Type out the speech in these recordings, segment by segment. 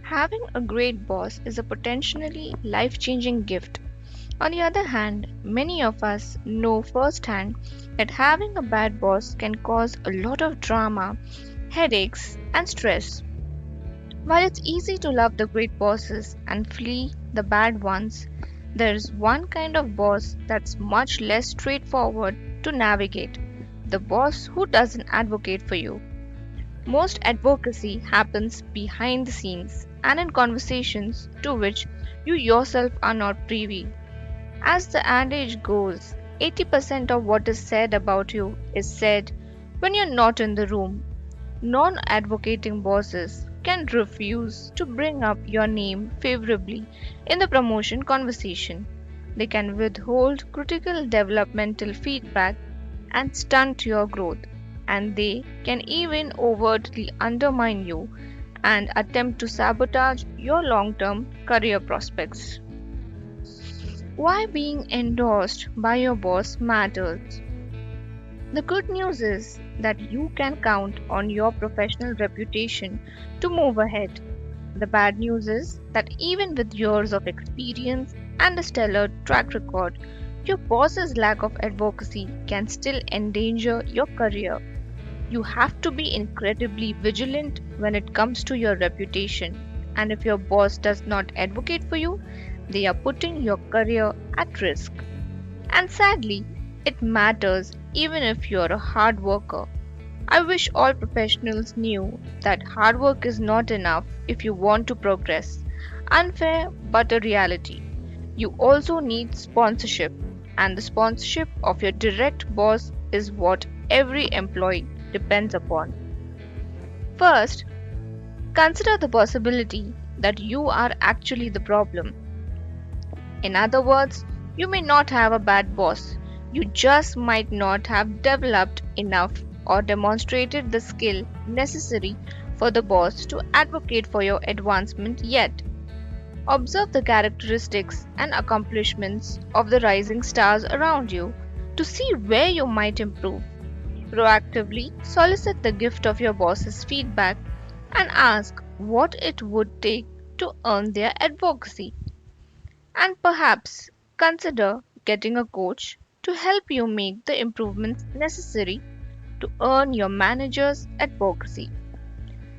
Having a great boss is a potentially life changing gift. On the other hand, many of us know firsthand that having a bad boss can cause a lot of drama, headaches, and stress. While it's easy to love the great bosses and flee the bad ones, there's one kind of boss that's much less straightforward to navigate: the boss who doesn't advocate for you. Most advocacy happens behind the scenes and in conversations to which you yourself are not privy. As the adage goes, 80% of what is said about you is said when you're not in the room. Non advocating bosses can refuse to bring up your name favorably in the promotion conversation. They can withhold critical developmental feedback and stunt your growth, and they can even overtly undermine you and attempt to sabotage your long term career prospects. Why being endorsed by your boss matters. The good news is that you can count on your professional reputation to move ahead. The bad news is that even with years of experience and a stellar track record, your boss's lack of advocacy can still endanger your career. You have to be incredibly vigilant when it comes to your reputation, and if your boss does not advocate for you, they are putting your career at risk. And sadly, it matters even if you're a hard worker. I wish all professionals knew that hard work is not enough if you want to progress. Unfair but a reality. You also need sponsorship, and the sponsorship of your direct boss is what every employee depends upon. First, consider the possibility that you are actually the problem. In other words, you may not have a bad boss, you just might not have developed enough or demonstrated the skill necessary for the boss to advocate for your advancement yet. Observe the characteristics and accomplishments of the rising stars around you to see where you might improve. Proactively solicit the gift of your boss's feedback and ask what it would take to earn their advocacy. And perhaps consider getting a coach to help you make the improvements necessary to earn your manager's advocacy.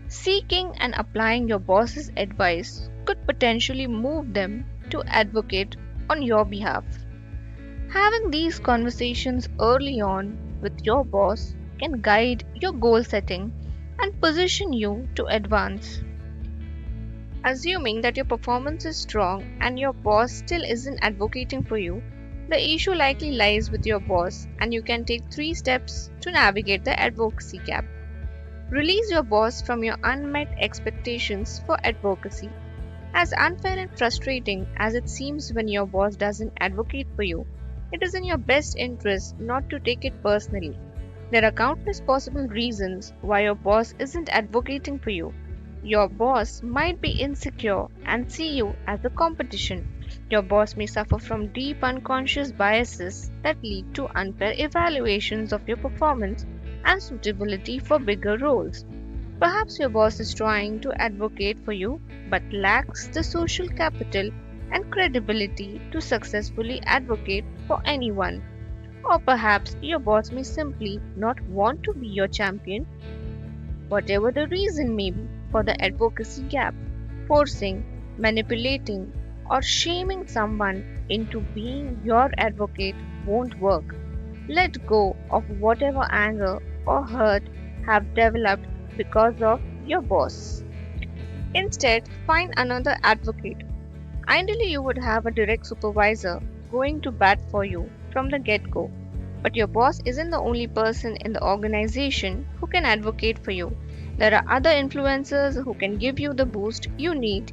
Seeking and applying your boss's advice could potentially move them to advocate on your behalf. Having these conversations early on with your boss can guide your goal setting and position you to advance. Assuming that your performance is strong and your boss still isn't advocating for you, the issue likely lies with your boss, and you can take three steps to navigate the advocacy gap. Release your boss from your unmet expectations for advocacy. As unfair and frustrating as it seems when your boss doesn't advocate for you, it is in your best interest not to take it personally. There are countless possible reasons why your boss isn't advocating for you. Your boss might be insecure and see you as a competition. Your boss may suffer from deep unconscious biases that lead to unfair evaluations of your performance and suitability for bigger roles. Perhaps your boss is trying to advocate for you but lacks the social capital and credibility to successfully advocate for anyone. Or perhaps your boss may simply not want to be your champion. Whatever the reason may be for the advocacy gap, forcing, manipulating, or shaming someone into being your advocate won't work. Let go of whatever anger or hurt have developed because of your boss. Instead, find another advocate. Ideally, you would have a direct supervisor going to bat for you from the get go. But your boss isn't the only person in the organization who can advocate for you. There are other influencers who can give you the boost you need.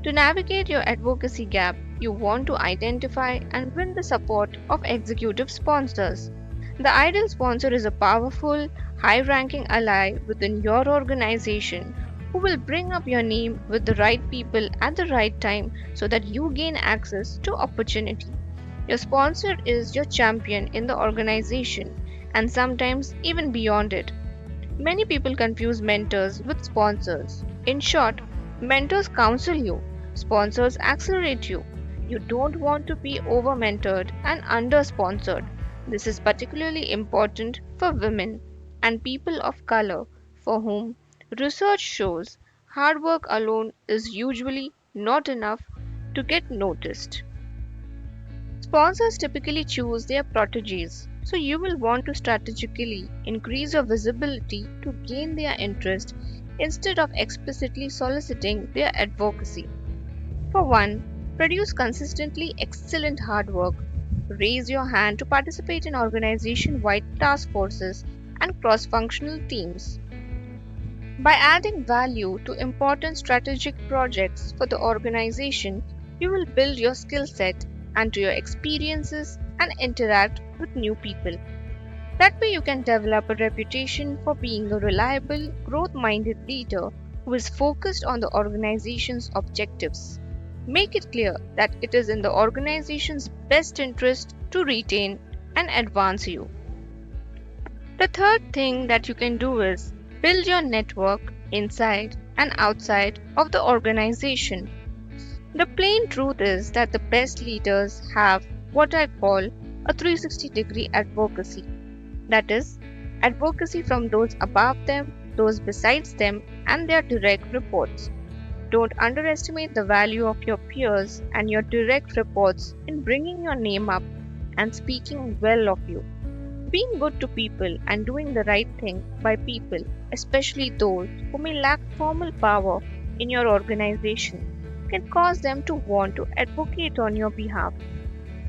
To navigate your advocacy gap, you want to identify and win the support of executive sponsors. The ideal sponsor is a powerful, high ranking ally within your organization who will bring up your name with the right people at the right time so that you gain access to opportunity. Your sponsor is your champion in the organization and sometimes even beyond it. Many people confuse mentors with sponsors. In short, Mentors counsel you, sponsors accelerate you. You don't want to be over mentored and under sponsored. This is particularly important for women and people of color for whom research shows hard work alone is usually not enough to get noticed. Sponsors typically choose their proteges, so you will want to strategically increase your visibility to gain their interest instead of explicitly soliciting their advocacy. For one, produce consistently excellent hard work. Raise your hand to participate in organization wide task forces and cross functional teams. By adding value to important strategic projects for the organization, you will build your skill set and to your experiences and interact with new people. That way, you can develop a reputation for being a reliable, growth minded leader who is focused on the organization's objectives. Make it clear that it is in the organization's best interest to retain and advance you. The third thing that you can do is build your network inside and outside of the organization. The plain truth is that the best leaders have what I call a 360-degree advocacy. That is, advocacy from those above them, those besides them, and their direct reports. Don't underestimate the value of your peers and your direct reports in bringing your name up and speaking well of you. Being good to people and doing the right thing by people, especially those who may lack formal power in your organization, can cause them to want to advocate on your behalf.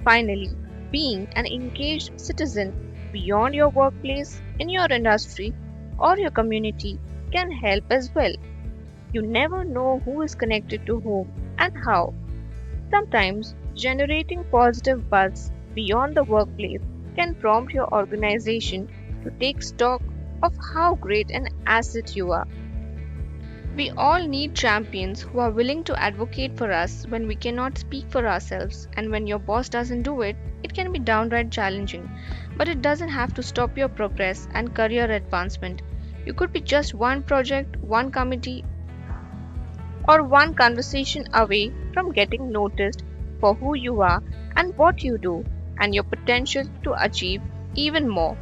Finally, being an engaged citizen beyond your workplace, in your industry, or your community can help as well. You never know who is connected to whom and how. Sometimes generating positive buzz beyond the workplace can prompt your organization to take stock of how great an asset you are. We all need champions who are willing to advocate for us when we cannot speak for ourselves, and when your boss doesn't do it, it can be downright challenging. But it doesn't have to stop your progress and career advancement. You could be just one project, one committee, or one conversation away from getting noticed for who you are and what you do, and your potential to achieve even more.